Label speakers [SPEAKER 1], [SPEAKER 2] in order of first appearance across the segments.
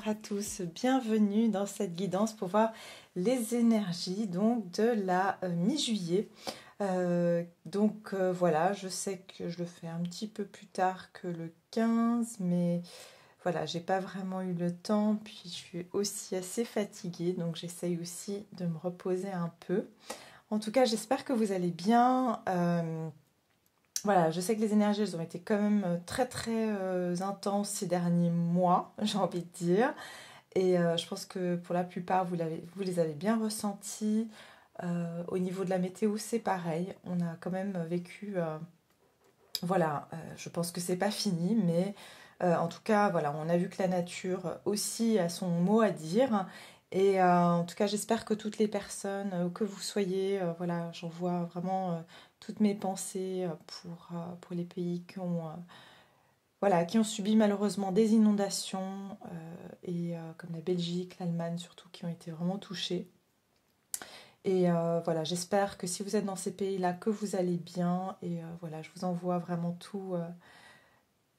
[SPEAKER 1] à tous, bienvenue dans cette guidance pour voir les énergies donc de la mi-juillet. Voilà, je sais que je le fais un petit peu plus tard que le 15, mais voilà, j'ai pas vraiment eu le temps, puis je suis aussi assez fatiguée, donc j'essaye aussi de me reposer un peu. En tout cas, j'espère que vous allez bien. Voilà, je sais que les énergies, elles ont été quand même très très intenses ces derniers mois, j'ai envie de dire. Et je pense que pour la plupart, vous les avez bien ressentis. Au niveau de la météo, c'est pareil. On a quand même vécu, je pense que c'est pas fini, mais en tout cas, voilà, on a vu que la nature aussi a son mot à dire. Et en tout cas, j'espère que toutes les personnes, que vous soyez, voilà, j'envoie vraiment toutes mes pensées pour les pays qui ont subi malheureusement des inondations, comme la Belgique, l'Allemagne surtout, qui ont été vraiment touchés. Et voilà, j'espère que si vous êtes dans ces pays-là, que vous allez bien. Et voilà, je vous envoie vraiment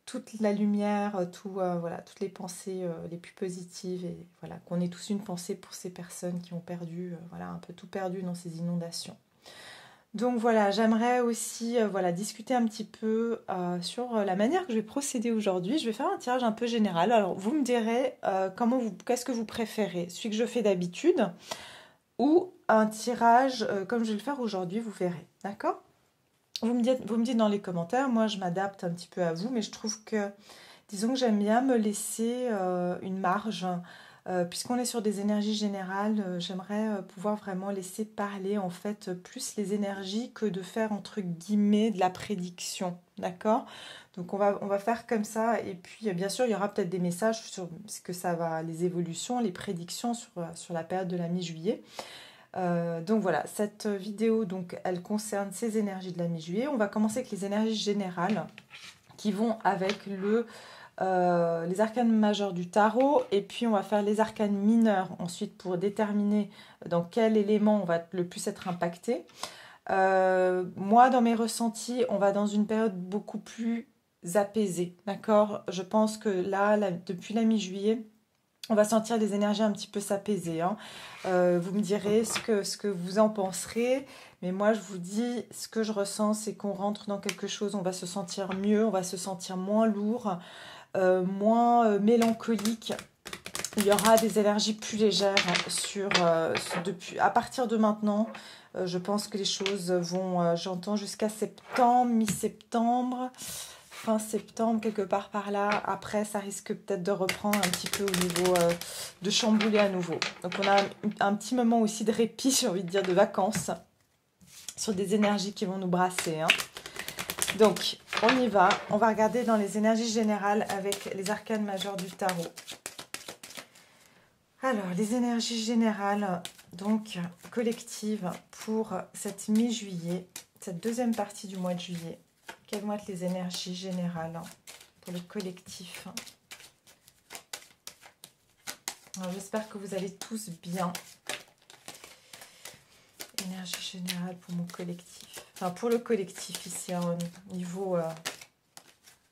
[SPEAKER 1] toute la lumière, toutes les pensées les plus positives. Et voilà, qu'on ait tous une pensée pour ces personnes qui ont perdu, un peu tout perdu dans ces inondations. Donc voilà, j'aimerais aussi discuter un petit peu sur la manière que je vais procéder aujourd'hui. Je vais faire un tirage un peu général. Alors vous me direz qu'est-ce que vous préférez, celui que je fais d'habitude ou un tirage comme je vais le faire aujourd'hui, vous verrez. D'accord ? Vous me dites dans les commentaires, moi je m'adapte un petit peu à vous, mais je trouve que, disons que j'aime bien me laisser une marge. Puisqu'on est sur des énergies générales, j'aimerais pouvoir vraiment laisser parler en fait plus les énergies que de faire entre guillemets de la prédiction, d'accord? Donc on va faire comme ça, et puis bien sûr il y aura peut-être des messages sur ce que ça va, les évolutions, les prédictions sur la période de la mi-juillet. Donc voilà, cette vidéo donc elle concerne ces énergies de la mi-juillet. On va commencer avec les énergies générales qui vont avec les arcanes majeures du tarot, et puis on va faire les arcanes mineures ensuite pour déterminer dans quel élément on va le plus être impacté. Moi, dans mes ressentis, on va dans une période beaucoup plus apaisée, d'accord? Je pense que là, depuis la mi-juillet, on va sentir les énergies un petit peu s'apaiser. Hein. Vous me direz ce que vous en penserez. Mais moi, je vous dis, ce que je ressens, c'est qu'on rentre dans quelque chose, on va se sentir mieux, on va se sentir moins lourd, moins mélancolique. Il y aura des énergies plus légères à partir de maintenant. Je pense que les choses vont, j'entends, jusqu'à septembre, mi-septembre, fin septembre, quelque part par là. Après, ça risque peut-être de reprendre un petit peu au niveau de chambouler à nouveau. Donc, on a un petit moment aussi de répit, j'ai envie de dire, de vacances, sur des énergies qui vont nous brasser. Hein. Donc, on y va. On va regarder dans les énergies générales avec les arcanes majeures du tarot. Alors, les énergies générales, donc collectives, pour cette mi-juillet, cette deuxième partie du mois de juillet. Quelles vont être les énergies générales pour le collectif? J'espère que vous allez tous bien. Énergie générale pour mon collectif. Enfin, pour le collectif ici, au niveau...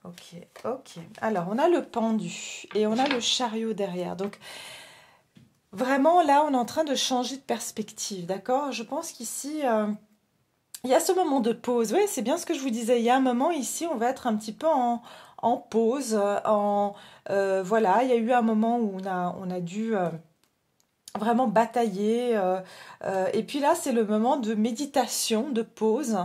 [SPEAKER 1] Ok. Alors, on a le pendu et on a le chariot derrière. Donc, vraiment, là, on est en train de changer de perspective, d'accord? Je pense qu'ici... il y a ce moment de pause, oui, c'est bien ce que je vous disais. Il y a un moment ici, on va être un petit peu en pause. Voilà, il y a eu un moment où on a dû vraiment batailler. Et puis là, c'est le moment de méditation, de pause.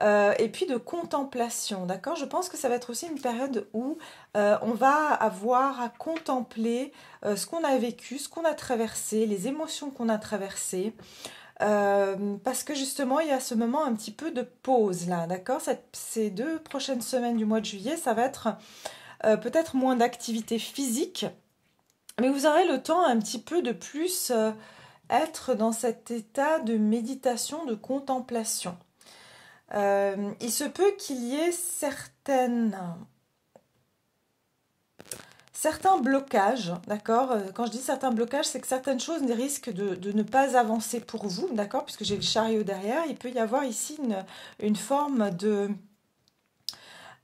[SPEAKER 1] Et puis de contemplation, d'accord? Je pense que ça va être aussi une période où on va avoir à contempler ce qu'on a vécu, ce qu'on a traversé, les émotions qu'on a traversées. Parce que justement, il y a ce moment un petit peu de pause là, d'accord? Ces 2 prochaines semaines du mois de juillet, ça va être peut-être moins d'activité physique, mais vous aurez le temps un petit peu de plus être dans cet état de méditation, de contemplation. Il se peut qu'il y ait certains blocages, d'accord? Quand je dis certains blocages, c'est que certaines choses risquent de ne pas avancer pour vous, d'accord? Puisque j'ai le chariot derrière, il peut y avoir ici une forme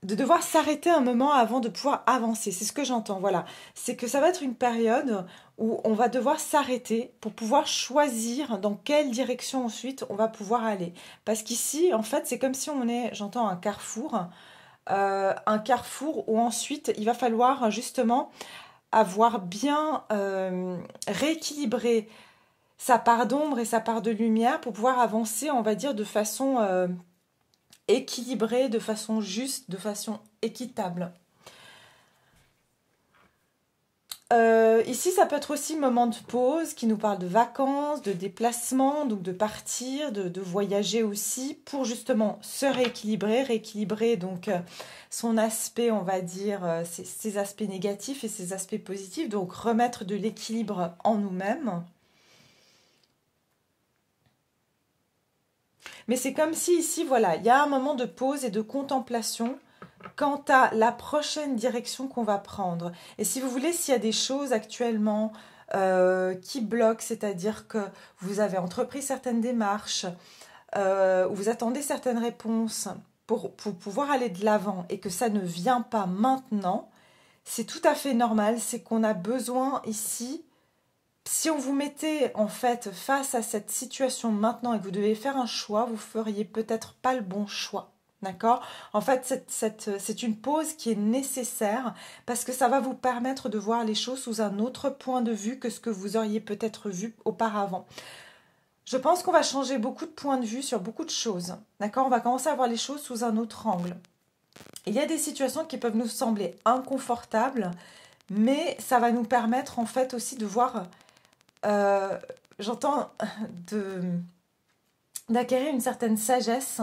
[SPEAKER 1] de devoir s'arrêter un moment avant de pouvoir avancer. C'est ce que j'entends, voilà. C'est que ça va être une période où on va devoir s'arrêter pour pouvoir choisir dans quelle direction ensuite on va pouvoir aller. Parce qu'ici, en fait, c'est comme si on est, j'entends, un carrefour où ensuite il va falloir justement avoir bien rééquilibré sa part d'ombre et sa part de lumière pour pouvoir avancer, on va dire, de façon équilibrée, de façon juste, de façon équitable. Ici, ça peut être aussi un moment de pause qui nous parle de vacances, de déplacement, donc de partir, de voyager aussi pour justement se rééquilibrer donc son aspect, on va dire, ses aspects négatifs et ses aspects positifs, donc remettre de l'équilibre en nous-mêmes. Mais c'est comme si ici, voilà, il y a un moment de pause et de contemplation quant à la prochaine direction qu'on va prendre. Et si vous voulez, s'il y a des choses actuellement qui bloquent, c'est-à-dire que vous avez entrepris certaines démarches, ou vous attendez certaines réponses pour pouvoir aller de l'avant et que ça ne vient pas maintenant, c'est tout à fait normal, c'est qu'on a besoin ici. Si on vous mettait en fait face à cette situation maintenant et que vous devez faire un choix, vous feriez peut-être pas le bon choix. D'accord? En fait, c'est une pause qui est nécessaire parce que ça va vous permettre de voir les choses sous un autre point de vue que ce que vous auriez peut-être vu auparavant. Je pense qu'on va changer beaucoup de points de vue sur beaucoup de choses. D'accord? On va commencer à voir les choses sous un autre angle. Il y a des situations qui peuvent nous sembler inconfortables, mais ça va nous permettre en fait aussi de voir... j'entends d'acquérir une certaine sagesse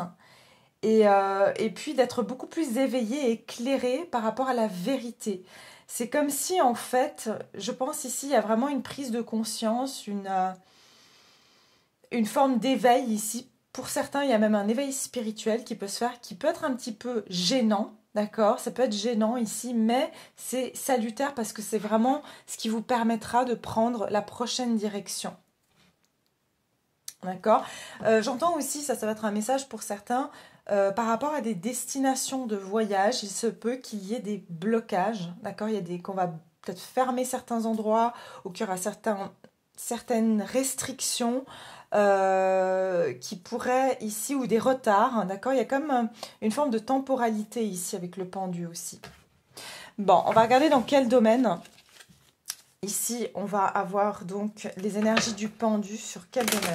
[SPEAKER 1] et puis d'être beaucoup plus éveillé et éclairé par rapport à la vérité. C'est comme si en fait, je pense ici, il y a vraiment une prise de conscience, une forme d'éveil ici. Pour certains, il y a même un éveil spirituel qui peut se faire, qui peut être un petit peu gênant, d'accord? Ça peut être gênant ici, mais c'est salutaire parce que c'est vraiment ce qui vous permettra de prendre la prochaine direction. D'accord? J'entends aussi, ça va être un message pour certains, par rapport à des destinations de voyage, il se peut qu'il y ait des blocages, d'accord? Qu'on va peut-être fermer certains endroits ou qu'il y aura certaines restrictions qui pourraient ici, ou des retards, hein, d'accord? Il y a comme une forme de temporalité ici avec le pendu aussi. Bon, on va regarder dans quel domaine. Ici, on va avoir donc les énergies du pendu sur quel domaine?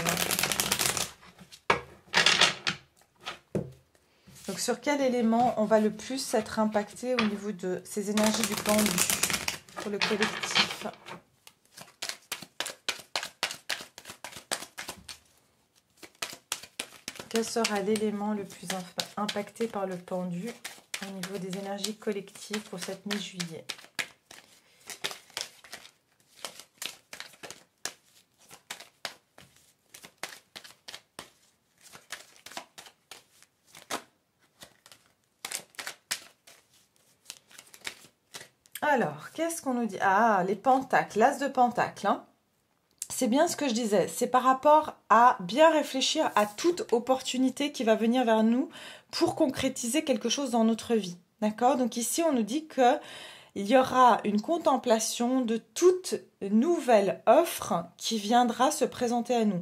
[SPEAKER 1] Donc, sur quel élément on va le plus être impacté au niveau de ces énergies du pendu pour le collectif? Quel sera l'élément le plus impacté par le pendu au niveau des énergies collectives pour cette mi-juillet? Alors, qu'est-ce qu'on nous dit? Ah, les pentacles, l'as de pentacle, hein. C'est bien ce que je disais, c'est par rapport à bien réfléchir à toute opportunité qui va venir vers nous pour concrétiser quelque chose dans notre vie. D'accord? Donc ici, on nous dit qu'il y aura une contemplation de toute nouvelle offre qui viendra se présenter à nous.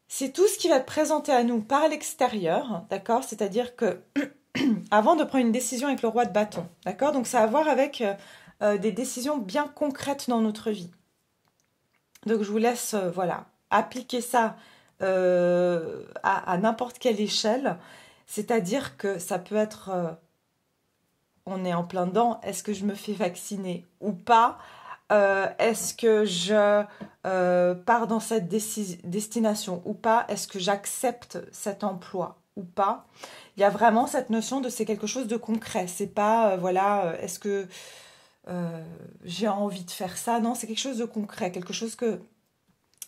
[SPEAKER 1] C'est tout ce qui va être présenté à nous par l'extérieur, d'accord? C'est-à-dire que avant de prendre une décision avec le roi de bâton, d'accord? Donc ça a à voir avec des décisions bien concrètes dans notre vie. Donc je vous laisse voilà, appliquer ça à n'importe quelle échelle. C'est-à-dire que ça peut être, on est en plein dedans, est-ce que je me fais vacciner ou pas? Est-ce que je pars dans cette destination ou pas? Est-ce que j'accepte cet emploi ou pas? Il y a vraiment cette notion de c'est quelque chose de concret. C'est pas, voilà, est-ce que j'ai envie de faire ça? Non, c'est quelque chose de concret, quelque chose que...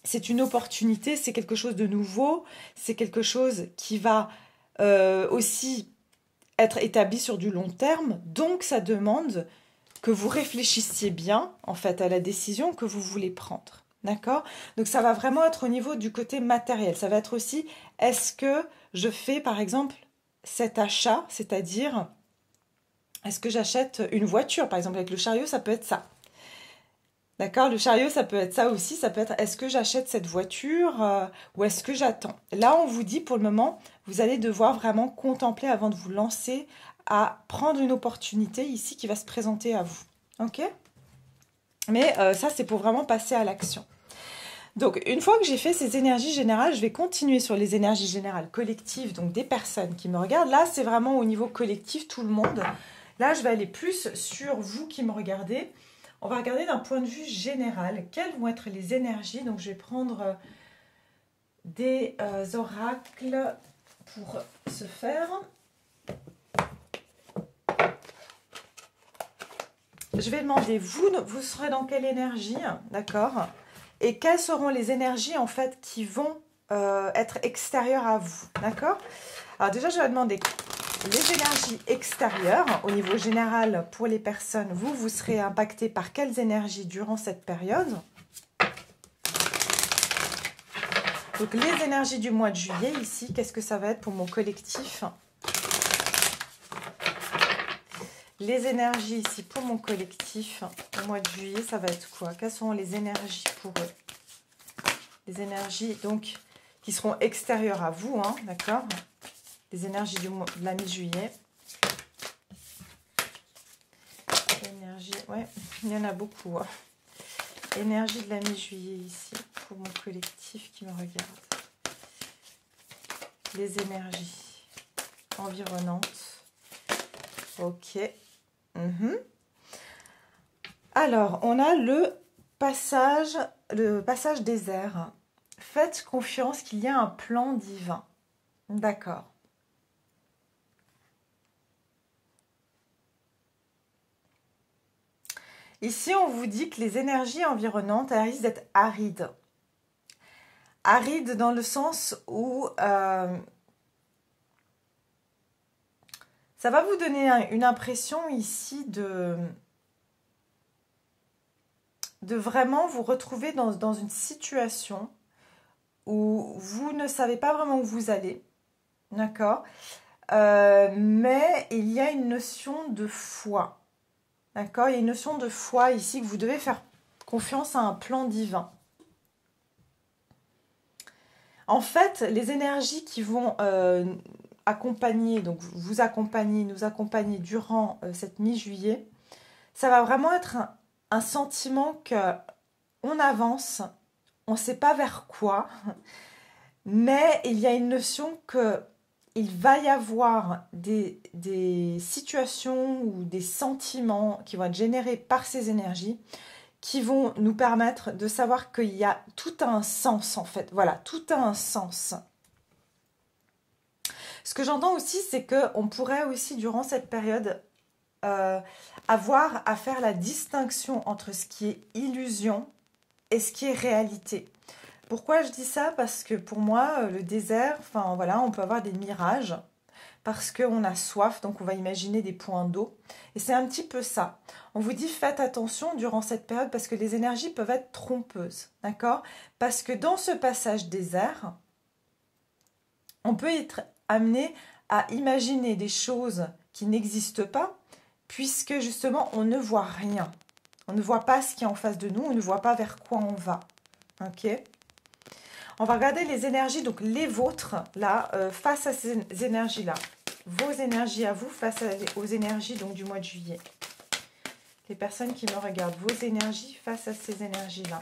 [SPEAKER 1] C'est une opportunité, c'est quelque chose de nouveau, c'est quelque chose qui va aussi être établi sur du long terme. Donc, ça demande que vous réfléchissiez bien, en fait, à la décision que vous voulez prendre. D'accord? Donc, ça va vraiment être au niveau du côté matériel. Ça va être aussi, est-ce que je fais, par exemple, cet achat, c'est-à-dire, est-ce que j'achète une voiture? Par exemple, avec le chariot, ça peut être ça. D'accord? Le chariot, ça peut être ça aussi. Ça peut être, est-ce que j'achète cette voiture ou est-ce que j'attends? Là, on vous dit, pour le moment, vous allez devoir vraiment contempler avant de vous lancer à prendre une opportunité ici qui va se présenter à vous. Ok? Mais ça, c'est pour vraiment passer à l'action. Donc, une fois que j'ai fait ces énergies générales, je vais continuer sur les énergies générales collectives, donc des personnes qui me regardent. Là, c'est vraiment au niveau collectif, tout le monde. Là, je vais aller plus sur vous qui me regardez. On va regarder d'un point de vue général. Quelles vont être les énergies? Donc, je vais prendre des oracles pour ce faire. Je vais demander, vous serez dans quelle énergie? D'accord? Et quelles seront les énergies en fait qui vont être extérieures à vous, d'accord? Alors déjà, je vais demander les énergies extérieures au niveau général pour les personnes. Vous serez impacté par quelles énergies durant cette période? Donc les énergies du mois de juillet ici, qu'est-ce que ça va être pour mon collectif? Les énergies ici pour mon collectif au mois de juillet, ça va être quoi? Quelles sont les énergies pour eux? Les énergies donc qui seront extérieures à vous, hein, d'accord? Les énergies de la mi-juillet. Énergie, ouais, il y en a beaucoup. Hein. Énergie de la mi-juillet ici pour mon collectif qui me regarde. Les énergies environnantes. Ok. Alors, on a le passage des airs. Faites confiance qu'il y a un plan divin. D'accord. Ici, on vous dit que les énergies environnantes risquent d'être arides. Arides dans le sens où ça va vous donner une impression ici de vraiment vous retrouver dans une situation où vous ne savez pas vraiment où vous allez. D'accord? Mais il y a une notion de foi. D'accord? Il y a une notion de foi ici que vous devez faire confiance à un plan divin. En fait, les énergies qui vont accompagner, donc vous accompagner, nous accompagner durant cette mi-juillet, ça va vraiment être un sentiment qu'on avance, on ne sait pas vers quoi, mais il y a une notion qu'il va y avoir des situations ou des sentiments qui vont être générés par ces énergies qui vont nous permettre de savoir qu'il y a tout un sens en fait. Voilà, tout a un sens. Ce que j'entends aussi, c'est qu'on pourrait aussi, durant cette période, avoir à faire la distinction entre ce qui est illusion et ce qui est réalité. Pourquoi je dis ça? Parce que pour moi, le désert, enfin voilà, on peut avoir des mirages parce qu'on a soif, donc on va imaginer des points d'eau. Et c'est un petit peu ça. On vous dit faites attention durant cette période parce que les énergies peuvent être trompeuses, d'accord? Parce que dans ce passage désert, on peut être amené à imaginer des choses qui n'existent pas, puisque justement on ne voit rien. On ne voit pas ce qui est en face de nous, on ne voit pas vers quoi on va. Ok? On va regarder les énergies, donc les vôtres, là, face à ces énergies-là. Vos énergies à vous face aux énergies donc, du mois de juillet. Les personnes qui me regardent, vos énergies face à ces énergies-là.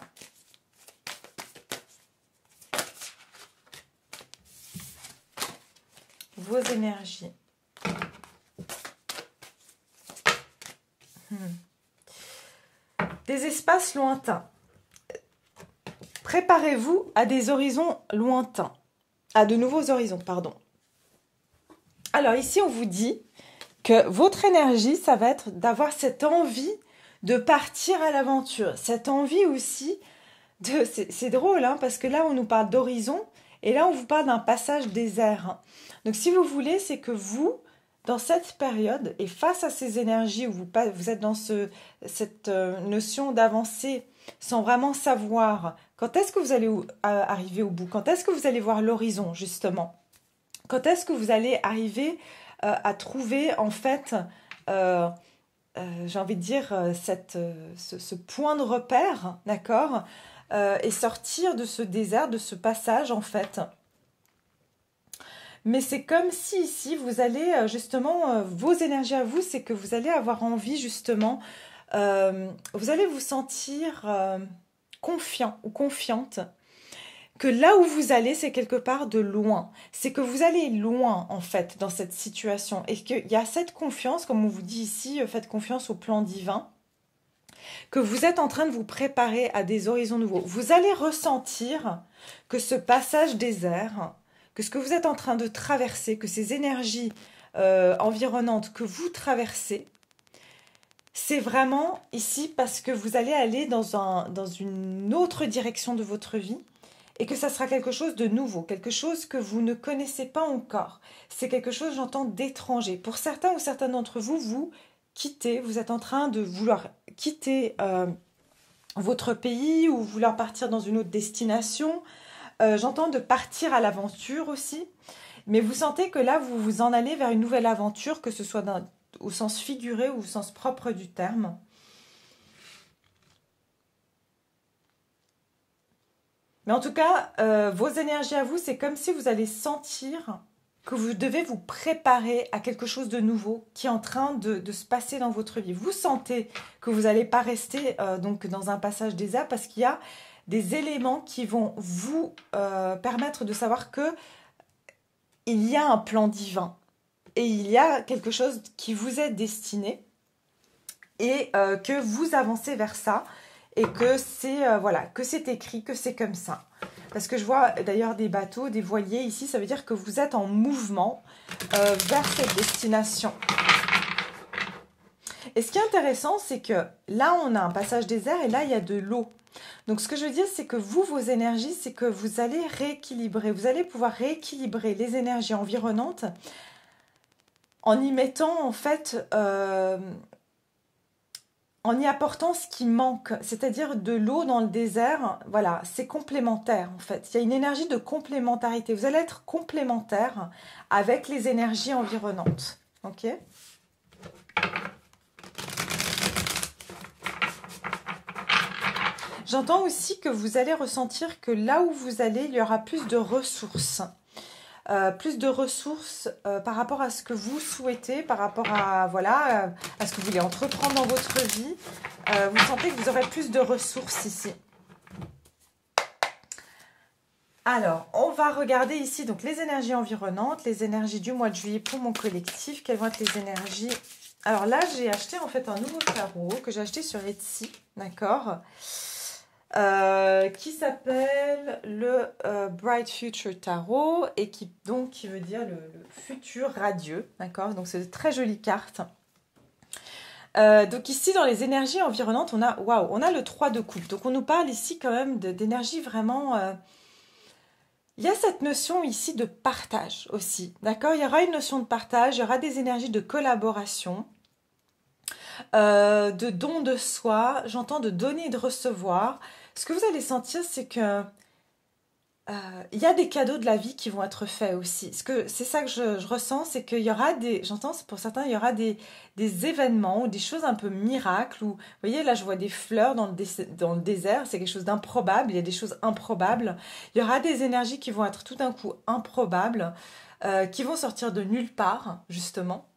[SPEAKER 1] Vos énergies. Des espaces lointains. Préparez-vous à des horizons lointains. À de nouveaux horizons, pardon. Alors ici, on vous dit que votre énergie, ça va être d'avoir cette envie de partir à l'aventure. Cette envie aussi de... C'est drôle, hein, parce que là, on nous parle d'horizon et là, on vous parle d'un passage désert. Donc, si vous voulez, c'est que vous, dans cette période et face à ces énergies où vous êtes dans cette notion d'avancer sans vraiment savoir quand est-ce que vous allez arriver au bout, quand est-ce que vous allez voir l'horizon, justement. Quand est-ce que vous allez arriver à trouver, en fait, j'ai envie de dire, ce point de repère, d'accord, et sortir de ce désert, de ce passage, en fait. Mais c'est comme si ici, vous allez, justement, vos énergies à vous, c'est que vous allez avoir envie, justement, vous allez vous sentir confiant ou confiante que là où vous allez, c'est quelque part de loin. C'est que vous allez loin, en fait, dans cette situation. Et qu'il y a cette confiance, comme on vous dit ici, faites confiance au plan divin, que vous êtes en train de vous préparer à des horizons nouveaux. Vous allez ressentir que ce passage désert, que ce que vous êtes en train de traverser, que ces énergies environnantes que vous traversez, c'est vraiment ici parce que vous allez aller dans une autre direction de votre vie et que ça sera quelque chose de nouveau, quelque chose que vous ne connaissez pas encore. C'est quelque chose, j'entends, d'étranger. Pour certains ou certaines d'entre vous, vous quittez, vous êtes en train de vouloir quitter votre pays ou vouloir partir dans une autre destination. J'entends de partir à l'aventure aussi, mais vous sentez que là, vous vous en allez vers une nouvelle aventure, que ce soit au sens figuré ou au sens propre du terme. Mais en tout cas, vos énergies à vous, c'est comme si vous allez sentir que vous devez vous préparer à quelque chose de nouveau qui est en train de se passer dans votre vie. Vous sentez que vous n'allez pas rester donc dans un passage désert parce qu'il y a des éléments qui vont vous permettre de savoir que il y a un plan divin et il y a quelque chose qui vous est destiné et que vous avancez vers ça. Et que c'est voilà, que c'est écrit, que c'est comme ça. Parce que je vois d'ailleurs des bateaux, des voiliers ici, ça veut dire que vous êtes en mouvement vers cette destination. Et ce qui est intéressant, c'est que là, on a un passage désert et là, il y a de l'eau. Donc ce que je veux dire, c'est que vous, vos énergies, c'est que vous allez rééquilibrer. Vous allez pouvoir rééquilibrer les énergies environnantes en y mettant en fait... en y apportant ce qui manque, c'est-à-dire de l'eau dans le désert, voilà, c'est complémentaire en fait. Il y a une énergie de complémentarité. Vous allez être complémentaire avec les énergies environnantes. Ok ? J'entends aussi que vous allez ressentir que là où vous allez, il y aura plus de ressources. Par rapport à ce que vous souhaitez, par rapport à, voilà, à ce que vous voulez entreprendre dans votre vie. Vous sentez que vous aurez plus de ressources ici. Alors, on va regarder ici donc les énergies environnantes, les énergies du mois de juillet pour mon collectif. Quelles vont être les énergies? Alors là, j'ai acheté en fait un nouveau tarot que j'ai acheté sur Etsy, d'accord, qui s'appelle le Bright Future Tarot et qui veut dire le futur radieux, d'accord. Donc c'est de très jolies cartes. Donc ici dans les énergies environnantes, on a le 3 de coupe. Donc on nous parle ici quand même d'énergie vraiment. Il y a cette notion ici de partage aussi, d'accord. Il y aura une notion de partage, il y aura des énergies de collaboration. De don de soi, j'entends de donner et de recevoir. Ce que vous allez sentir, c'est que il y a des cadeaux de la vie qui vont être faits aussi. C'est ça que je ressens, c'est qu'il y aura j'entends pour certains, il y aura des événements ou des choses un peu miracles. Vous voyez, là je vois des fleurs dans le désert, c'est quelque chose d'improbable, il y a des choses improbables. Il y aura des énergies qui vont être tout d'un coup improbables, qui vont sortir de nulle part, justement.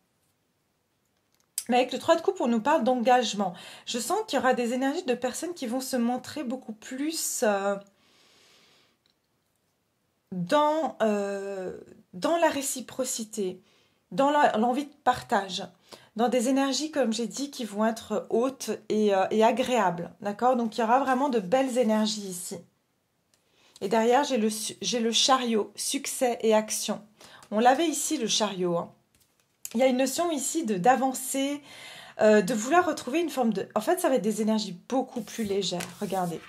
[SPEAKER 1] Mais avec le 3 de coupe, on nous parle d'engagement. Je sens qu'il y aura des énergies de personnes qui vont se montrer beaucoup plus dans la réciprocité, dans l'envie de partage, dans des énergies, comme j'ai dit, qui vont être hautes et agréables. D'accord? Donc, il y aura vraiment de belles énergies ici. Et derrière, j'ai le chariot, succès et action. On l'avait ici, le chariot, hein. Il y a une notion ici d'avancer, de vouloir retrouver une forme de... En fait, ça va être des énergies beaucoup plus légères. Regardez.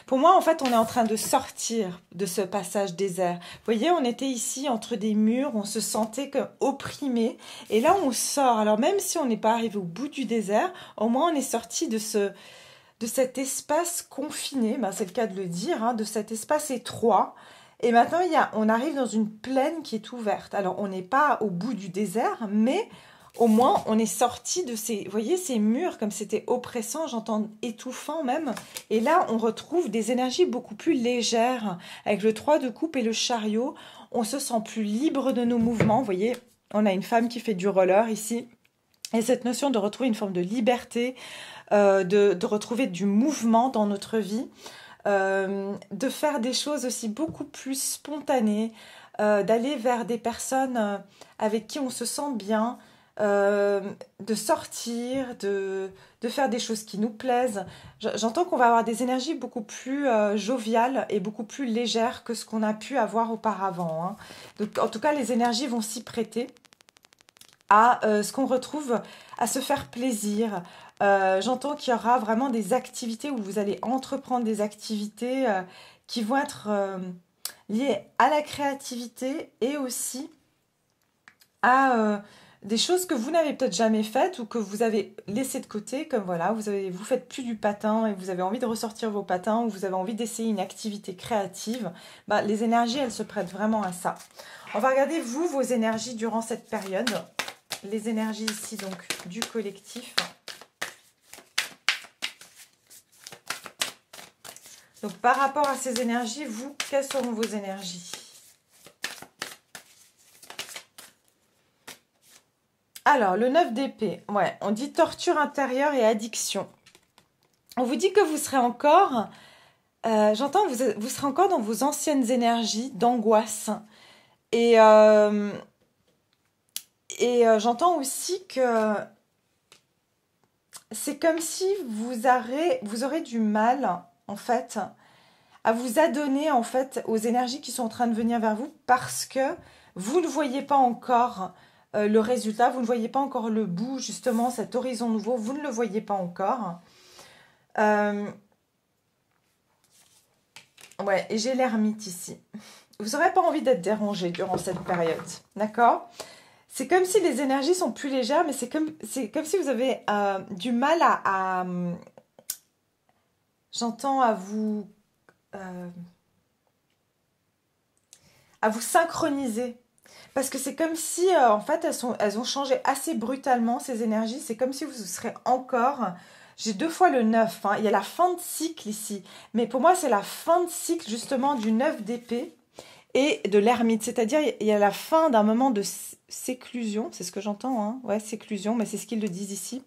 [SPEAKER 1] Pour moi, en fait, on est en train de sortir de ce passage désert. Vous voyez, on était ici entre des murs, on se sentait comme opprimé. Et là, on sort. Alors, même si on n'est pas arrivé au bout du désert, au moins, on est sorti de cet espace confiné, ben, c'est le cas de le dire, hein, de cet espace étroit. Et maintenant, on arrive dans une plaine qui est ouverte. Alors, on n'est pas au bout du désert, mais au moins, on est sorti de ces, vous voyez, ces murs, comme c'était oppressant, j'entends étouffant même. Et là, on retrouve des énergies beaucoup plus légères. Avec le 3 de coupe et le chariot, on se sent plus libre de nos mouvements. Vous voyez, on a une femme qui fait du roller ici. Et cette notion de retrouver une forme de liberté, de retrouver du mouvement dans notre vie, de faire des choses aussi beaucoup plus spontanées, d'aller vers des personnes avec qui on se sent bien, de sortir, de faire des choses qui nous plaisent. J'entends qu'on va avoir des énergies beaucoup plus joviales et beaucoup plus légères que ce qu'on a pu avoir auparavant, hein. Donc, en tout cas, les énergies vont s'y prêter à ce qu'on retrouve, à se faire plaisir. J'entends qu'il y aura vraiment des activités où vous allez entreprendre des activités qui vont être liées à la créativité et aussi à des choses que vous n'avez peut-être jamais faites ou que vous avez laissées de côté, comme voilà, vous faites plus du patin et vous avez envie de ressortir vos patins ou vous avez envie d'essayer une activité créative. Bah, les énergies, elles se prêtent vraiment à ça. On va regarder, vous, vos énergies durant cette période. Les énergies ici, donc, du collectif. Donc, par rapport à ces énergies, vous, quelles seront vos énergies? Alors, le 9 d'épée, ouais, on dit torture intérieure et addiction. On vous dit que vous serez encore, j'entends, vous serez encore dans vos anciennes énergies d'angoisse. Et j'entends aussi que c'est comme si vous aurez du mal, en fait, à vous adonner, en fait, aux énergies qui sont en train de venir vers vous parce que vous ne voyez pas encore le résultat, vous ne voyez pas encore le bout, justement, cet horizon nouveau, vous ne le voyez pas encore. Ouais, et j'ai l'ermite ici. Vous n'aurez pas envie d'être dérangé durant cette période, d'accord? C'est comme si les énergies sont plus légères, mais c'est comme si vous avez du mal j'entends à vous synchroniser. Parce que c'est comme si, en fait, elles ont changé assez brutalement, ces énergies. C'est comme si vous serez encore... J'ai 2 fois le 9, hein. Il y a la fin de cycle ici. Mais pour moi, c'est la fin de cycle, justement, du 9 d'épée et de l'ermite. C'est-à-dire, il y a la fin d'un moment de séclusion. C'est ce que j'entends, hein. Ouais, séclusion, mais c'est ce qu'ils le disent ici.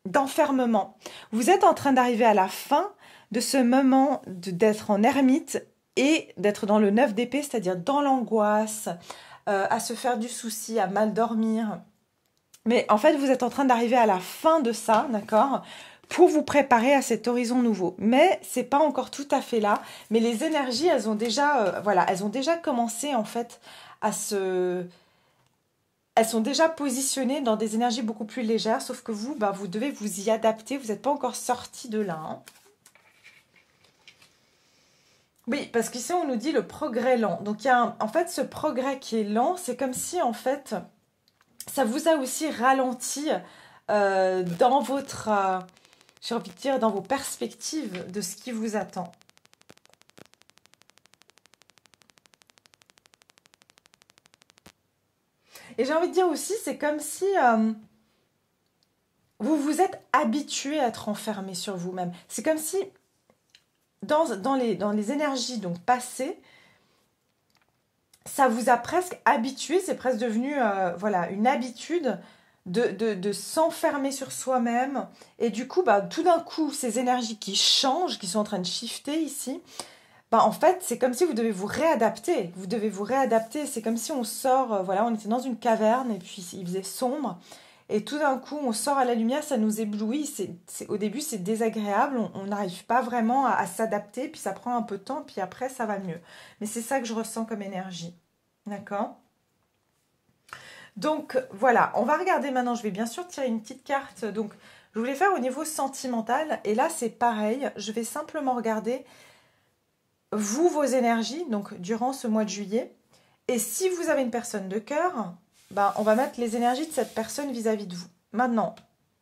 [SPEAKER 1] D'enfermement. Vous êtes en train d'arriver à la fin de ce moment d'être en ermite et d'être dans le 9 d'épée, c'est-à-dire dans l'angoisse, à se faire du souci, à mal dormir. Mais en fait, vous êtes en train d'arriver à la fin de ça, d'accord, pour vous préparer à cet horizon nouveau. Mais c'est pas encore tout à fait là. Mais les énergies, elles ont déjà, elles ont déjà commencé en fait à se... Elles sont déjà positionnées dans des énergies beaucoup plus légères, sauf que vous, vous devez vous y adapter. Vous n'êtes pas encore sorti de là, hein. Oui, parce qu'ici, on nous dit le progrès lent. Donc, il y a en fait, ce progrès qui est lent, c'est comme si, en fait, ça vous a aussi ralenti dans votre, j'ai envie de dire, dans vos perspectives de ce qui vous attend. Et j'ai envie de dire aussi, c'est comme si vous vous êtes habitué à être enfermé sur vous-même. C'est comme si, dans les énergies donc passées, ça vous a presque habitué, c'est presque devenu une habitude de s'enfermer sur soi-même. Et du coup, tout d'un coup, ces énergies qui changent, qui sont en train de shifter ici, en fait, c'est comme si vous devez vous réadapter. Vous devez vous réadapter. C'est comme si on sort, on était dans une caverne et puis il faisait sombre. Et tout d'un coup, on sort à la lumière, ça nous éblouit. Au début, c'est désagréable. On n'arrive pas vraiment à s'adapter. Puis ça prend un peu de temps. Puis après, ça va mieux. Mais c'est ça que je ressens comme énergie. D'accord ? Donc, voilà. On va regarder maintenant. Je vais bien sûr tirer une petite carte. Donc, je voulais faire au niveau sentimental. Et là, c'est pareil. Je vais simplement regarder vos énergies, donc durant ce mois de juillet. Et si vous avez une personne de cœur, on va mettre les énergies de cette personne vis-à-vis de vous. Maintenant,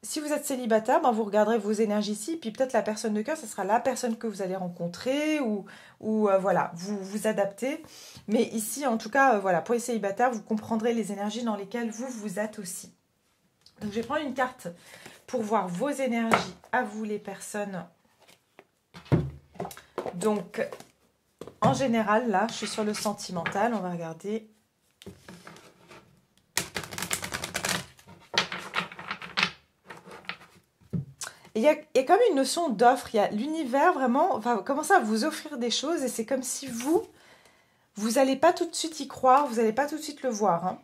[SPEAKER 1] si vous êtes célibataire, ben, vous regarderez vos énergies ici, puis peut-être la personne de cœur, ce sera la personne que vous allez rencontrer, ou voilà, vous vous adaptez. Mais ici, en tout cas, voilà, pour les célibataires, vous comprendrez les énergies dans lesquelles vous êtes aussi. Donc, je vais prendre une carte pour voir vos énergies à vous, les personnes. Donc, en général, là, je suis sur le sentimental, on va regarder. Il y a comme une notion d'offre, il y a l'univers vraiment va commencer à vous offrir des choses et c'est comme si vous n'allez pas tout de suite y croire, vous n'allez pas tout de suite le voir. Hein,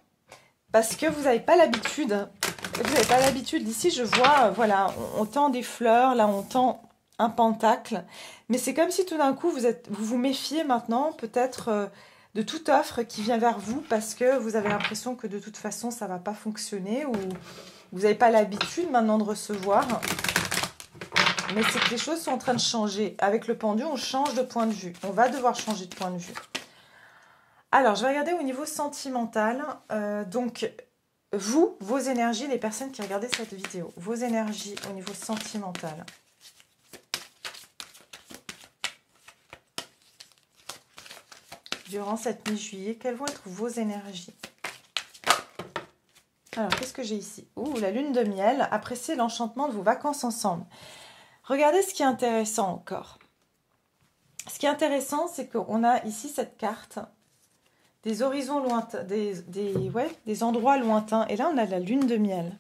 [SPEAKER 1] parce que vous n'avez pas l'habitude. Vous n'avez pas l'habitude. Ici, je vois, voilà, on tend des fleurs, là, on tend un pentacle. Mais c'est comme si tout d'un coup, vous vous méfiez maintenant peut-être de toute offre qui vient vers vous parce que vous avez l'impression que de toute façon, ça ne va pas fonctionner ou vous n'avez pas l'habitude maintenant de recevoir. Mais c'est que les choses sont en train de changer. Avec le pendu, on change de point de vue. On va devoir changer de point de vue. Alors, je vais regarder au niveau sentimental. Donc, vos énergies, les personnes qui regardaient cette vidéo, vos énergies au niveau sentimental. Durant cette mi-juillet, quelles vont être vos énergies? Alors, qu'est-ce que j'ai ici? Ouh, la lune de miel. Appréciez l'enchantement de vos vacances ensemble. Regardez ce qui est intéressant encore. Ce qui est intéressant, c'est qu'on a ici cette carte des horizons lointains, des endroits lointains. Et là, on a la lune de miel.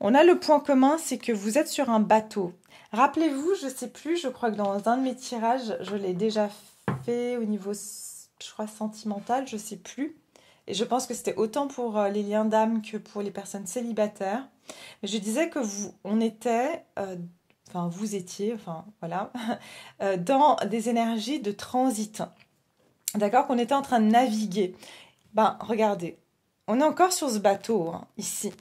[SPEAKER 1] On a le point commun, c'est que vous êtes sur un bateau. Rappelez-vous, je ne sais plus, je crois que dans un de mes tirages, je l'ai déjà fait au niveau, je crois, sentimental, je ne sais plus. Et je pense que c'était autant pour les liens d'âme que pour les personnes célibataires. Mais je disais que on était... vous étiez, voilà, dans des énergies de transit. D'accord, qu'on était en train de naviguer. Regardez, on est encore sur ce bateau, hein, ici.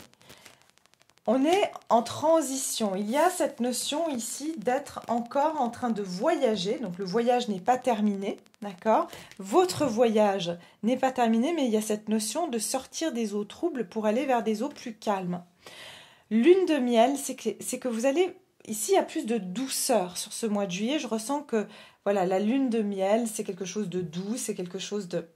[SPEAKER 1] On est en transition. Il y a cette notion ici d'être encore en train de voyager. Donc, le voyage n'est pas terminé, d'accord? Votre voyage n'est pas terminé, mais il y a cette notion de sortir des eaux troubles pour aller vers des eaux plus calmes. Lune de miel, c'est que vous allez... Ici, il y a plus de douceur sur ce mois de juillet. Je ressens que voilà, la lune de miel, c'est quelque chose de doux, c'est quelque chose de...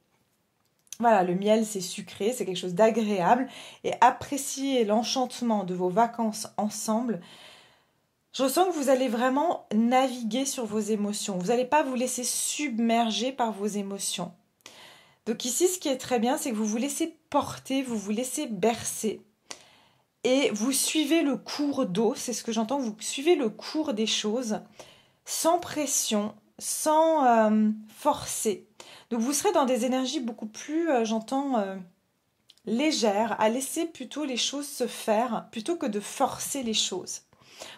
[SPEAKER 1] Voilà, le miel, c'est sucré, c'est quelque chose d'agréable. Et appréciez l'enchantement de vos vacances ensemble. Je ressens que vous allez vraiment naviguer sur vos émotions. Vous n'allez pas vous laisser submerger par vos émotions. Donc ici, ce qui est très bien, c'est que vous vous laissez porter, vous vous laissez bercer. Et vous suivez le cours d'eau, c'est ce que j'entends, vous suivez le cours des choses, sans pression, sans forcer. Donc vous serez dans des énergies beaucoup plus, légères, à laisser plutôt les choses se faire, plutôt que de forcer les choses.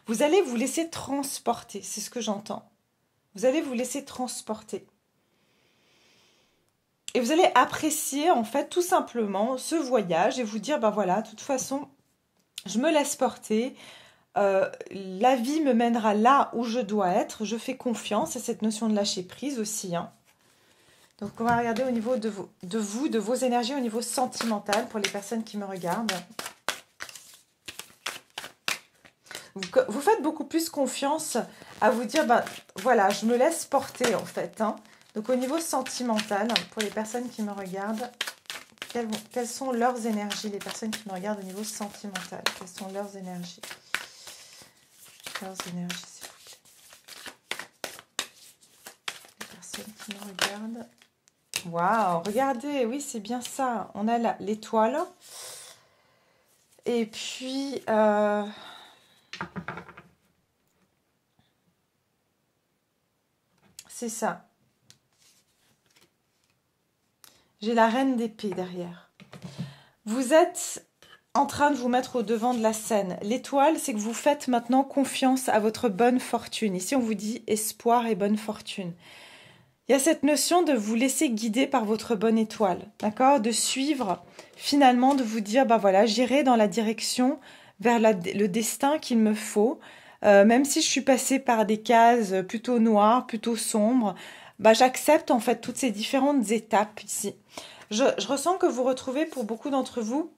[SPEAKER 1] Vous allez vous laisser transporter, c'est ce que j'entends. Vous allez vous laisser transporter. Et vous allez apprécier, en fait, tout simplement, ce voyage et vous dire, voilà, de toute façon... Je me laisse porter, la vie me mènera là où je dois être, je fais confiance à cette notion de lâcher prise aussi. Hein. Donc on va regarder au niveau de vos énergies, au niveau sentimental pour les personnes qui me regardent. Vous faites beaucoup plus confiance à vous dire, voilà, je me laisse porter en fait. Hein. Donc au niveau sentimental, pour les personnes qui me regardent, quelles sont leurs énergies, les personnes qui me regardent au niveau sentimental? Quelles sont leurs énergies? Leurs énergies, s'il vous plaît. Les personnes qui me regardent. Waouh, regardez, oui, c'est bien ça. On a l'étoile. Et puis... c'est ça. J'ai la reine d'épée derrière. Vous êtes en train de vous mettre au devant de la scène. L'étoile, c'est que vous faites maintenant confiance à votre bonne fortune. Ici, on vous dit espoir et bonne fortune. Il y a cette notion de vous laisser guider par votre bonne étoile, d'accord? De suivre, finalement, de vous dire, voilà, j'irai dans la direction vers le destin qu'il me faut. Même si je suis passée par des cases plutôt noires, plutôt sombres, j'accepte en fait toutes ces différentes étapes ici. Je ressens que vous retrouvez pour beaucoup d'entre vous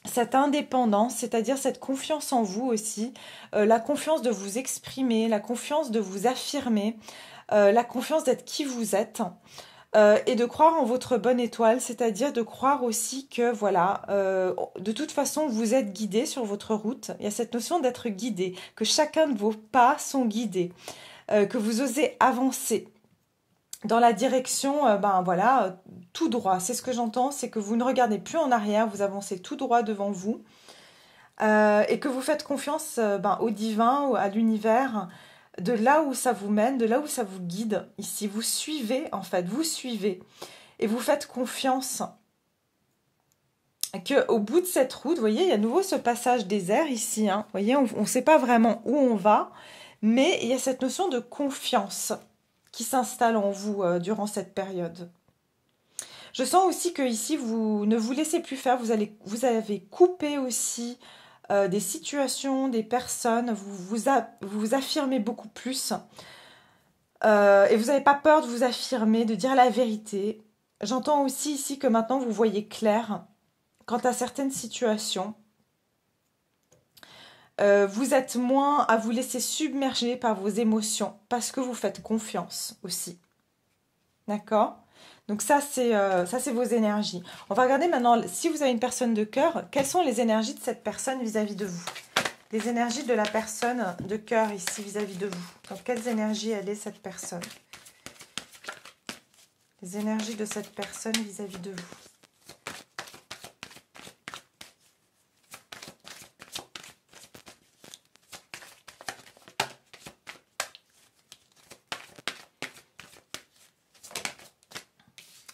[SPEAKER 1] cette indépendance, c'est-à-dire cette confiance en vous aussi, la confiance de vous exprimer, la confiance de vous affirmer, la confiance d'être qui vous êtes. Et de croire en votre bonne étoile, c'est-à-dire de croire aussi que, voilà, de toute façon, vous êtes guidé sur votre route. Il y a cette notion d'être guidé, que chacun de vos pas sont guidés, que vous osez avancer dans la direction, tout droit. C'est ce que j'entends, c'est que vous ne regardez plus en arrière, vous avancez tout droit devant vous, et que vous faites confiance au divin, à l'univers, de là où ça vous mène, de là où ça vous guide. Ici, vous suivez, en fait, vous suivez. Et vous faites confiance qu'au bout de cette route, vous voyez, il y a à nouveau ce passage désert ici. Hein, vous voyez, on ne sait pas vraiment où on va, mais il y a cette notion de confiance qui s'installe en vous durant cette période. Je sens aussi que ici, vous ne vous laissez plus faire, vous avez coupé aussi des situations, des personnes, vous affirmez beaucoup plus. Et vous n'avez pas peur de vous affirmer, de dire la vérité. J'entends aussi ici que maintenant vous voyez clair quant à certaines situations. Vous êtes moins à vous laisser submerger par vos émotions parce que vous faites confiance aussi. D'accord ? Donc ça, c'est vos énergies. On va regarder maintenant, si vous avez une personne de cœur, quelles sont les énergies de cette personne vis-à-vis de vous ? Les énergies de la personne de cœur ici vis-à-vis de vous. Donc, quelles énergies elle est, cette personne ? Les énergies de cette personne vis-à-vis de vous.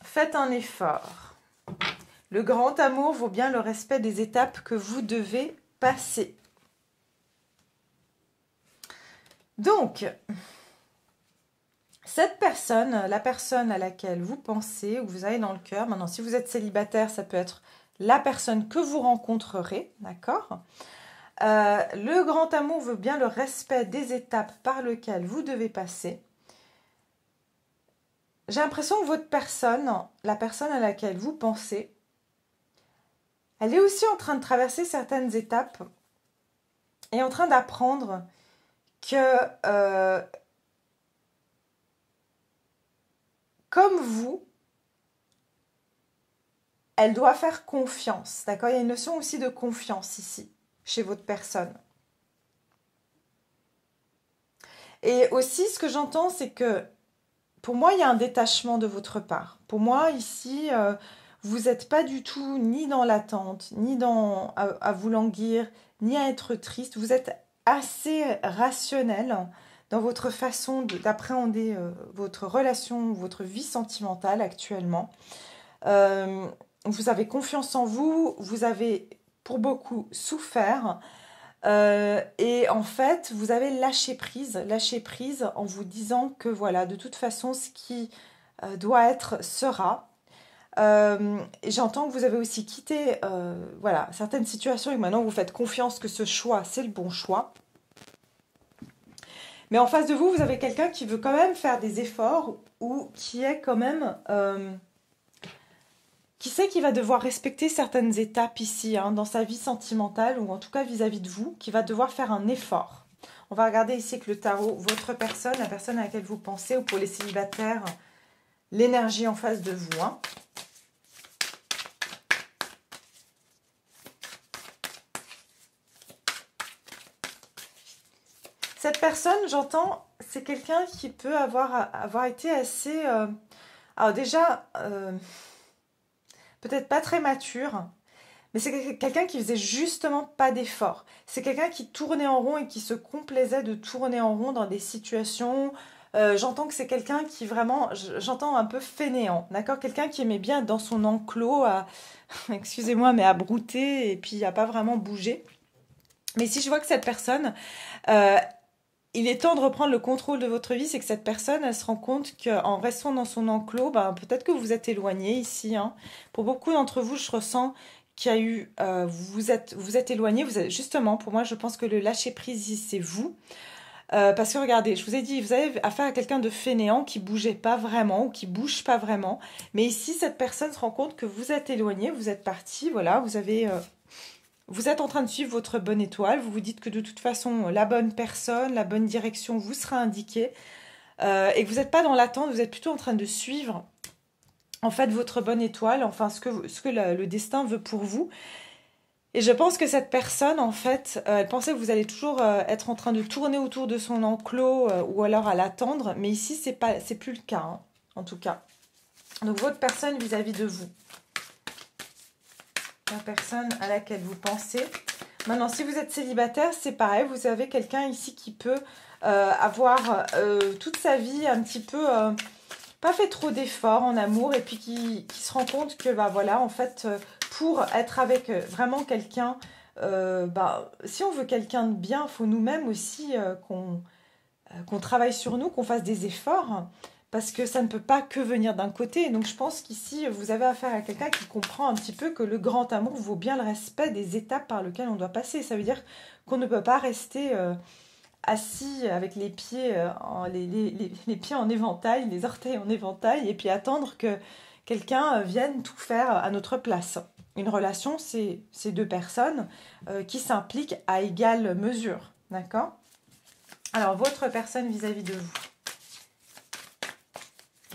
[SPEAKER 1] Faites un effort. Le grand amour vaut bien le respect des étapes que vous devez passer. Donc, cette personne, la personne à laquelle vous pensez, ou vous avez dans le cœur, maintenant si vous êtes célibataire, ça peut être la personne que vous rencontrerez, d'accord ? Le grand amour veut bien le respect des étapes par lesquelles vous devez passer. J'ai l'impression que votre personne, la personne à laquelle vous pensez, elle est aussi en train de traverser certaines étapes et en train d'apprendre que, comme vous, elle doit faire confiance. D'accord ? Il y a une notion aussi de confiance ici, chez votre personne. Et aussi, ce que j'entends, c'est que, pour moi, il y a un détachement de votre part. Pour moi, ici, vous n'êtes pas du tout ni dans l'attente, ni à vous languir, ni à être triste. Vous êtes assez rationnel dans votre façon d'appréhender votre relation, votre vie sentimentale actuellement. Vous avez confiance en vous, vous avez pour beaucoup souffert et en fait vous avez lâché prise en vous disant que voilà, de toute façon ce qui doit être sera. Et j'entends que vous avez aussi quitté voilà, certaines situations et que maintenant vous faites confiance que ce choix c'est le bon choix. Mais en face de vous, vous avez quelqu'un qui veut quand même faire des efforts ou qui est quand même... qui sait qu'il va devoir respecter certaines étapes ici, hein, dans sa vie sentimentale ou en tout cas vis-à-vis de vous, qui va devoir faire un effort. On va regarder ici avec le tarot, votre personne, la personne à laquelle vous pensez, ou pour les célibataires, l'énergie en face de vous. Hein. Cette personne, j'entends, c'est quelqu'un qui peut avoir été assez... alors déjà, peut-être pas très mature, mais c'est quelqu'un qui faisait justement pas d'effort. C'est quelqu'un qui tournait en rond et qui se complaisait de tourner en rond dans des situations. J'entends que c'est quelqu'un qui vraiment, j'entends un peu fainéant, d'accord ? Quelqu'un qui aimait bien être dans son enclos, excusez-moi, mais à brouter et puis à pas vraiment bouger. Mais si je vois que cette personne... il est temps de reprendre le contrôle de votre vie, c'est que cette personne, elle se rend compte qu'en restant dans son enclos, peut-être que vous êtes éloigné ici. Hein. Pour beaucoup d'entre vous, je ressens qu'il y a eu... vous êtes éloigné. Justement, pour moi, je pense que le lâcher-prise, c'est vous. Parce que regardez, je vous ai dit, vous avez affaire à quelqu'un de fainéant qui bougeait pas vraiment ou qui bouge pas vraiment. Mais ici, cette personne se rend compte que vous êtes éloigné, vous êtes parti, voilà, vous avez vous êtes en train de suivre votre bonne étoile, vous vous dites que de toute façon, la bonne personne, la bonne direction vous sera indiquée, et que vous n'êtes pas dans l'attente, vous êtes plutôt en train de suivre en fait votre bonne étoile, enfin ce que le destin veut pour vous. Et je pense que cette personne, en fait, elle pensait que vous allez toujours être en train de tourner autour de son enclos ou alors à l'attendre, mais ici, c'est plus le cas, hein, en tout cas. Donc, votre personne vis-à-vis de vous. La personne à laquelle vous pensez. Maintenant, si vous êtes célibataire, c'est pareil, vous avez quelqu'un ici qui peut avoir toute sa vie un petit peu... pas fait trop d'efforts en amour et puis qui se rend compte que, bah voilà, en fait... pour être avec vraiment quelqu'un, si on veut quelqu'un de bien, il faut nous-mêmes aussi qu'on travaille sur nous, qu'on fasse des efforts, parce que ça ne peut pas que venir d'un côté. Donc je pense qu'ici, vous avez affaire à quelqu'un qui comprend un petit peu que le grand amour vaut bien le respect des étapes par lesquelles on doit passer. Ça veut dire qu'on ne peut pas rester assis avec les pieds, les pieds en éventail, les orteils en éventail, et puis attendre que quelqu'un vienne tout faire à notre place. Une relation, c'est deux personnes qui s'impliquent à égale mesure. D'accord? Alors, votre personne vis-à-vis de vous.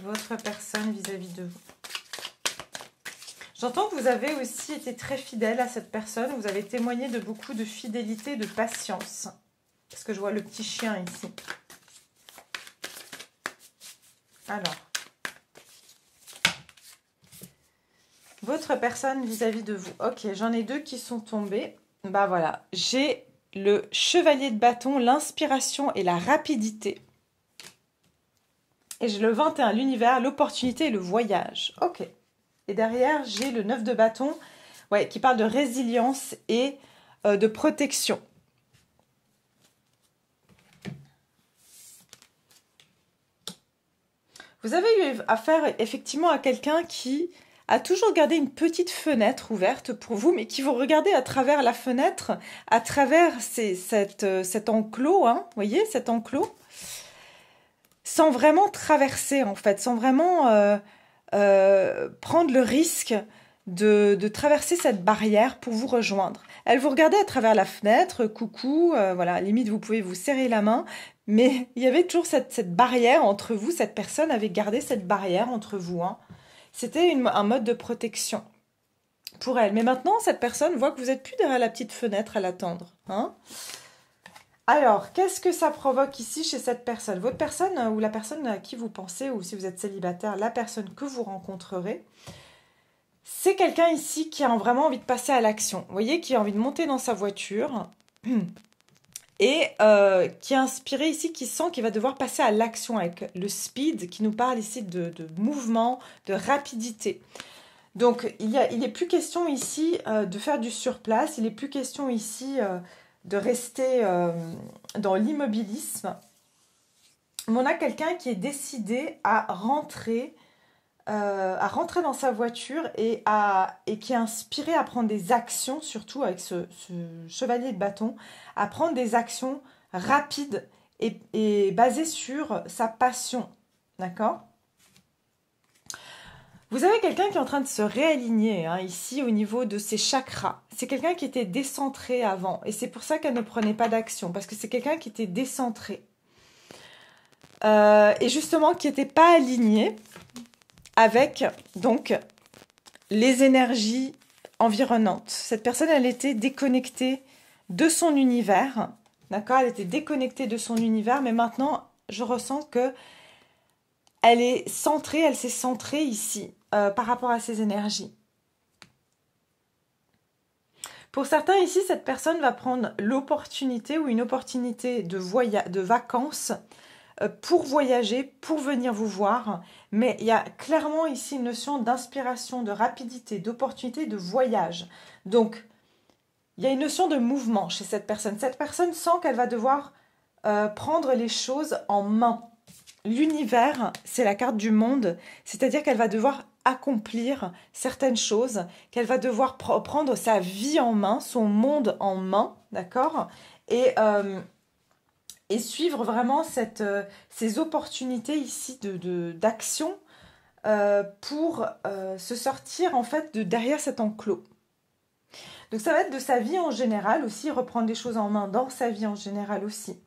[SPEAKER 1] Votre personne vis-à-vis de vous. J'entends que vous avez aussi été très fidèle à cette personne. Vous avez témoigné de beaucoup de fidélité, de patience. Parce que je vois le petit chien ici. Alors. Votre personne vis-à-vis de vous. Ok, j'en ai deux qui sont tombés. Bah voilà, j'ai le chevalier de bâton, l'inspiration et la rapidité. Et j'ai le 21, l'univers, l'opportunité et le voyage. Ok. Et derrière, j'ai le 9 de bâton, ouais, qui parle de résilience et de protection. Vous avez eu affaire effectivement à quelqu'un qui a toujours gardé une petite fenêtre ouverte pour vous, mais qui vous regardez à travers la fenêtre, à travers cet enclos, hein, vous voyez, cet enclos, sans vraiment traverser en fait, sans vraiment prendre le risque de traverser cette barrière pour vous rejoindre. Elle vous regardait à travers la fenêtre, coucou, voilà, limite vous pouvez vous serrer la main, mais il y avait toujours cette barrière entre vous, cette personne avait gardé cette barrière entre vous, hein. C'était un mode de protection pour elle. Mais maintenant, cette personne voit que vous n'êtes plus derrière la petite fenêtre à l'attendre, hein. Alors, qu'est-ce que ça provoque ici chez cette personne? Votre personne ou la personne à qui vous pensez, ou si vous êtes célibataire, la personne que vous rencontrerez, c'est quelqu'un ici qui a vraiment envie de passer à l'action. Vous voyez, qui a envie de monter dans sa voiture et qui est inspiré ici, qui sent qu'il va devoir passer à l'action avec le speed, qui nous parle ici de mouvement, de rapidité. Donc, il n'est plus question ici de faire du surplace, il n'est plus question ici de rester dans l'immobilisme. Mais on a quelqu'un qui est décidé à rentrer dans sa voiture et qui est inspiré à prendre des actions, surtout avec ce chevalier de bâton, à prendre des actions rapides et basées sur sa passion. D'accord? Vous avez quelqu'un qui est en train de se réaligner, hein, ici au niveau de ses chakras. C'est quelqu'un qui était décentré avant et c'est pour ça qu'elle ne prenait pas d'action, parce que c'est quelqu'un qui était décentré. Et justement qui n'était pas aligné avec donc les énergies environnantes. Cette personne, elle était déconnectée de son univers, d'accord? Elle était déconnectée de son univers, mais maintenant, je ressens que elle est centrée, elle s'est centrée ici par rapport à ses énergies. Pour certains ici, cette personne va prendre l'opportunité ou une opportunité de vacances pour voyager, pour venir vous voir. Mais il y a clairement ici une notion d'inspiration, de rapidité, d'opportunité, de voyage. Donc, il y a une notion de mouvement chez cette personne. Cette personne sent qu'elle va devoir prendre les choses en main. L'univers, c'est la carte du monde, c'est-à-dire qu'elle va devoir accomplir certaines choses, qu'elle va devoir prendre sa vie en main, son monde en main, d'accord? Et suivre vraiment ces opportunités ici d'action pour se sortir en fait de derrière cet enclos. Donc ça va être de sa vie en général aussi, reprendre les choses en main dans sa vie en général aussi.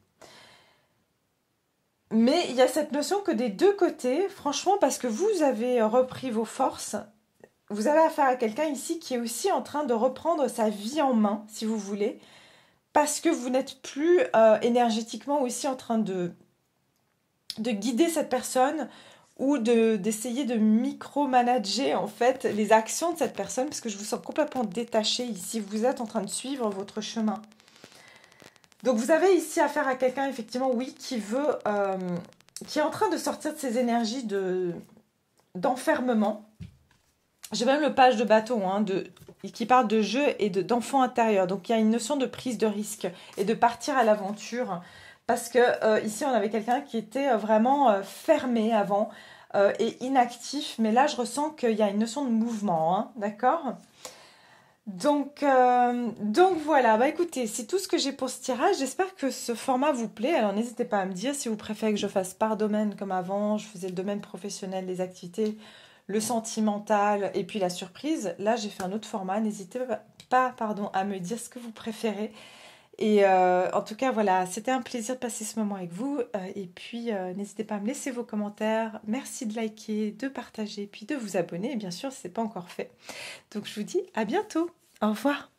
[SPEAKER 1] Mais il y a cette notion que des deux côtés, franchement, parce que vous avez repris vos forces, vous avez affaire à quelqu'un ici qui est aussi en train de reprendre sa vie en main, si vous voulez, parce que vous n'êtes plus énergétiquement aussi en train de guider cette personne ou d'essayer de micromanager en fait les actions de cette personne, parce que je vous sens complètement détaché ici, vous êtes en train de suivre votre chemin. Donc vous avez ici affaire à quelqu'un effectivement, oui, qui veut, qui est en train de sortir de ses énergies d'enfermement. J'ai même le page de bâton hein, qui parle de jeu et d'enfant intérieur. Donc il y a une notion de prise de risque et de partir à l'aventure. Parce que ici, on avait quelqu'un qui était vraiment fermé avant et inactif. Mais là, je ressens qu'il y a une notion de mouvement, hein, d'accord ? Donc voilà, bah écoutez, c'est tout ce que j'ai pour ce tirage. J'espère que ce format vous plaît. Alors n'hésitez pas à me dire si vous préférez que je fasse par domaine comme avant. Je faisais le domaine professionnel, les activités, le sentimental et puis la surprise. Là, j'ai fait un autre format. N'hésitez pas à me dire ce que vous préférez. Et en tout cas, voilà, c'était un plaisir de passer ce moment avec vous. Et puis, n'hésitez pas à me laisser vos commentaires. Merci de liker, de partager, puis de vous abonner, bien sûr, si ce n'est pas encore fait. Donc, je vous dis à bientôt. Au revoir.